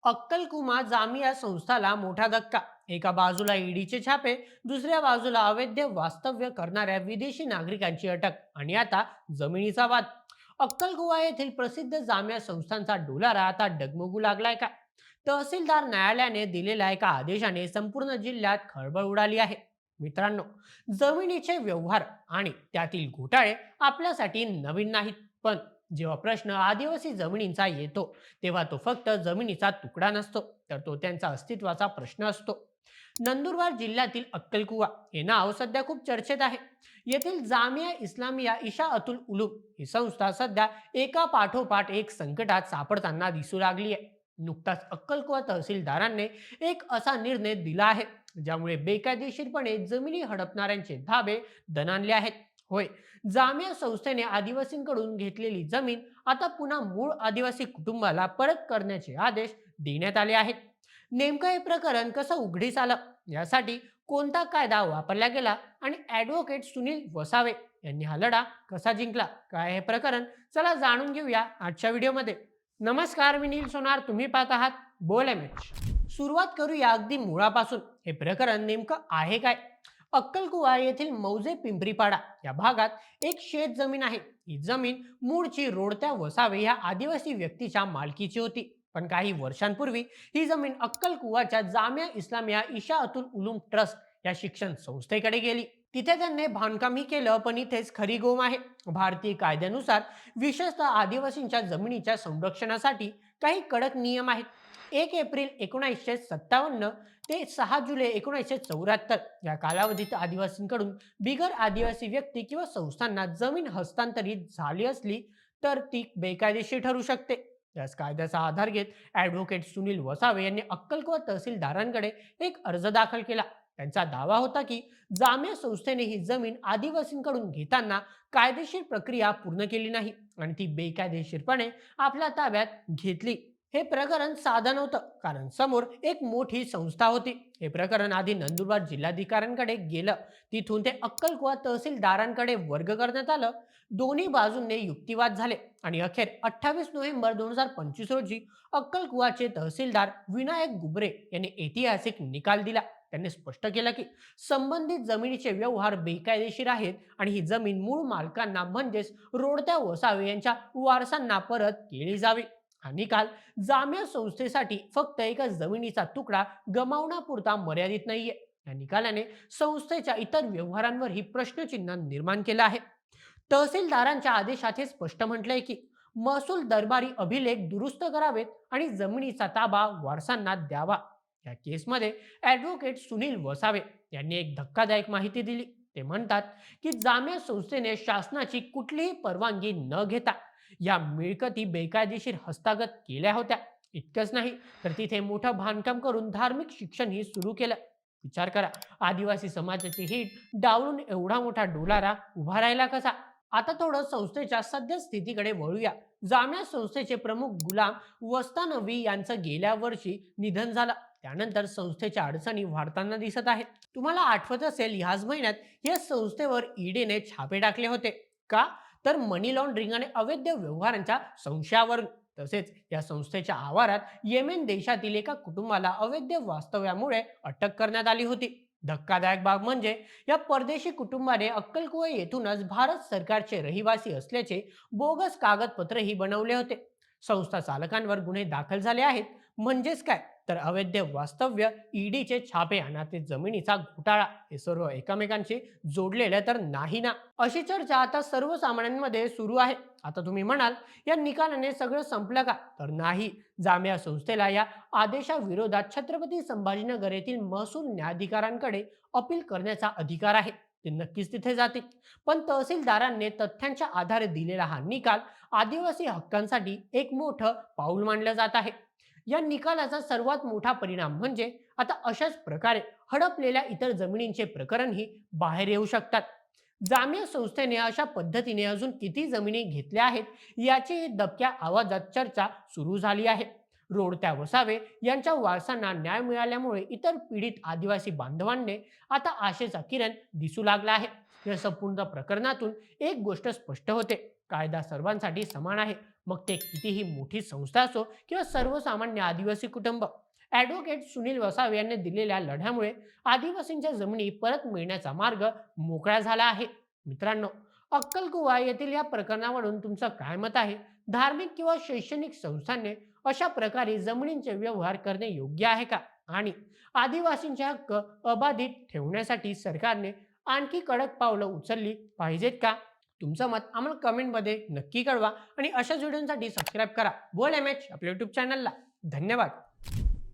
अक्कलकुमा जामिया संस्थाला मोठा धक्का. एका बाजूला ईडीचे छापे, दुसऱ्या बाजूला अवैध वास्तव्य करणाऱ्या विदेशी नागरिकांची अटक आणि आता जमिनीचा वाद. अक्कलकुवा येथील प्रसिद्ध जामिया संस्थांचा डोलारा आता डगमगू लागलाय का? तहसीलदार न्यायालयाने दिलेल्या एका आदेशाने संपूर्ण जिल्ह्यात खळबळ उडाली आहे. मित्रांनो, जमिनीचे व्यवहार आणि त्यातील घोटाळे आपल्यासाठी नवीन नाहीत, पण जेव्हा प्रश्न आदिवासी जमिनींचा येतो तेव्हा तो फक्त जमिनीचा तुकडा नसतो, तर तो त्यांचा अस्तित्वाचा प्रश्न असतो. नंदुरबार जिल्ह्यातील अक्कलकुवा हे नाव सध्या खूप चर्चेत आहे. येथील जामिया इस्लामिया इशा अतुल उलूम ही संस्था सध्या एका पाठोपाठ एक संकटात सापडताना दिसू लागली आहे. नुकताच अक्कलकुवा तहसीलदारांनी एक असा निर्णय दिला आहे ज्यामुळे बेकायदेशीरपणे जमिनी हडपणाऱ्यांचे धाबे दणाणले आहेत. होय, जामिया संस्थेने आदिवासींकडून घेतलेली जमीन आता पुन्हा मूळ आदिवासी कुटुंबाला परत करण्याचे आदेश देण्यात आले आहेत. नेमकं हे प्रकरण कसं उघडीस आलं, यासाठी कोणता कायदा वापरला गेला आणि ॲडव्होकेट सुनील वसावे यांनी हा लढा कसा जिंकला, काय हे प्रकरण, चला जाणून घेऊया आजच्या व्हिडिओमध्ये. नमस्कार, मी नील सोनार, तुम्ही पाहत आहात बोल एमएच. सुरुवात करूया अगदी मुळापासून. हे प्रकरण नेमकं आहे काय? अक्कलकुवा येथील मौजे पिंपरीपाडा या भागात एक शेत जमीन आहे. ही जमीन मूळची रोडत्या वसावे या आदिवासी व्यक्तीच्या मालकीची होती. पण काही वर्षांपूर्वी ही जमीन अक्कलकुवाच्या जामिया इस्लामिया इशा अतुल उलूम ट्रस्ट या शिक्षण संस्थेकडे गेली. तिथे त्यांनी बांधकामही केलं, पण इथेच खरी गोम आहे. भारतीय कायद्यानुसार विशेषतः आदिवासींच्या जमिनीच्या संरक्षणासाठी काही कडक नियम आहेत. 1 एप्रिल 1957 ते 6 जुलै 1974 या कालावधीत आदिवासींकडून बिगर आदिवासी व्यक्ती किंवा संस्थांना जमीन हस्तांतरित झाली असली तर ती बेकायदेशीर ठरू शकते. याच कायद्याचा आधार घेत ॲडव्होकेट सुनील वसावे यांनी अक्कलकोट तहसीलदारांकडे एक अर्ज दाखल केला. त्यांचा दावा होता की जामिया संस्थेने ही जमीन आदिवासींकडून घेताना कायदेशीर प्रक्रिया पूर्ण केली नाही आणि ती बेकायदेशीरपणे आपल्या ताब्यात घेतली. हे प्रकरण साधं नव्हतं, कारण समोर एक मोठी संस्था होती. हे प्रकरण आधी नंदुरबार जिल्हाधिकाऱ्यांकडे गेलं, तिथून ते अक्कलकुवा तहसीलदारांकडे वर्ग करण्यात आलं. दोन्ही बाजूंनी युक्तिवाद झाले आणि अखेर 28 नोव्हेंबर 2025 रोजी अक्कलकुवाचे तहसीलदार विनायक गुबरे यांनी ऐतिहासिक निकाल दिला. त्यांनी स्पष्ट केलं की संबंधित जमिनीचे व्यवहार बेकायदेशीर आहेत आणि ही जमीन मूळ मालकांना म्हणजेच रोडत्या वसावे यांच्या वारसांना परत केली जावी. हा निकाल जामिया संस्थेसाठी फक्त एका जमिनीचा तुकडा गमावण्यापुरता मर्यादित नाहीये. या निकालाने संस्थेच्या इतर व्यवहारांवरही प्रश्नचिन्ह निर्माण केलं आहे. तहसीलदारांच्या आदेशात हे स्पष्ट म्हटलंय की महसूल दरबारी अभिलेख दुरुस्त करावेत आणि जमिनीचा ताबा वारसांना द्यावा. या केसमध्ये ॲडव्होकेट सुनील वसावे यांनी एक धक्कादायक माहिती दिली. ते म्हणतात की जामिया संस्थेने शासनाची कुठलीही परवानगी न घेता या मिळकती बेकायदेशीर हस्तगत केल्या होत्या. इतकंच नाही, तर तिथे मोठं बांधकाम करून धार्मिक शिक्षणही सुरू केलं. विचार करा, आदिवासी समाजाची हिट डावलून एवढा मोठा डोलारा उभा राहिला कसा? आता थोडं संस्थेच्या सद्य स्थितीकडे वळूया. जामिया संस्थेचे प्रमुख गुलाम वस्तानवी यांचं गेल्या वर्षी निधन झालं. त्यानंतर संस्थेच्या अडचणी वाढताना दिसत आहेत. तुम्हाला आठवत असेल, ह्याच महिन्यात या संस्थेवर ईडीने छापे टाकले होते. का? तर मनी लॉन्ड्रिंग आणि अवैध व्यवहारांच्या संशयावरून. तसेच या संस्थेच्या आवारात येमेन देशातील एका कुटुंबाला अवैध वास्तव्यामुळे अटक करण्यात आली होती. धक्कादायक बाब म्हणजे या परदेशी कुटुंबाने अक्कलकुवा येथूनच भारत सरकारचे रहिवासी असल्याचे बोगस कागदपत्रही बनवले होते. संस्था चालकांवर गुन्हे दाखल झाले आहेत. म्हणजेच काय, तर अवैध वास्तव्य, ईडीचे छापे आणि ते जमिनीचा घोटाळा हे सर्व एकमेकांशी जोडलेले तर नाही ना? अशी चर्चा आता सर्वसामान्यांमध्ये सुरू आहे. आता तुम्ही म्हणाल, या निकालाने सगळं संपलं का? तर नाही. जामिया संस्थेला या आदेशाविरोधात छत्रपती संभाजीनगर येथील महसूल न्यायाधिकाऱ्यांकडे अपील करण्याचा अधिकार आहे. ते नक्कीच तिथे जातील. पण तहसीलदारांनी तथ्यांच्या आधारे दिलेला हा निकाल आदिवासी हक्कांसाठी एक मोठं पाऊल मानलं जात आहे. या निकालाचा सर्वात मोठा परिणाम म्हणजे आता अशाच प्रकारे हडपलेल्या इतर जमिनींचे प्रकरणही बाहेर येऊ शकतात. जामिया संस्थेने अशा पद्धतीने अजून किती जमिनी घेतल्या आहेत याची दबक्या आवाजात चर्चा सुरू झाली आहे. रोडत्या वसावे यांच्या वारसांना न्याय मिळाल्यामुळे इतर पीडित आदिवासी बांधवांनी आता आशेचा किरण दिसू लागला आहे. या संपूर्ण प्रकरणातून एक गोष्ट स्पष्ट होते: कायदा सर्वांसाठी समान आहे, मग ते कितीही मोठी संस्था असो किंवा सर्वसामान्य आदिवासी कुटुंब. ॲडव्होकेट सुनील वसावे यांनी दिलेल्या लढ्यामुळे आदिवासींच्या जमिनी परत मिळण्याचा मार्ग मोकळा झाला आहे. मित्रांनो, अक्कलकुवा येथील या प्रकरणावरून तुमचं काय मत आहे? धार्मिक किंवा शैक्षणिक संस्थांनी अशा प्रकारे जमिनींचे व्यवहार करणे योग्य आहे का? आणि आदिवासींचे हक्क अबाधित ठेवण्यासाठी सरकारने आणखी कडक पावलं उचलली पाहिजेत का? तुमचं मत आम्हाला कमेंटमध्ये नक्की कळवा आणि अशाच व्हिडिओसाठी सबस्क्राईब करा बोल एम एच आपल्या यूट्यूब चॅनलला. धन्यवाद.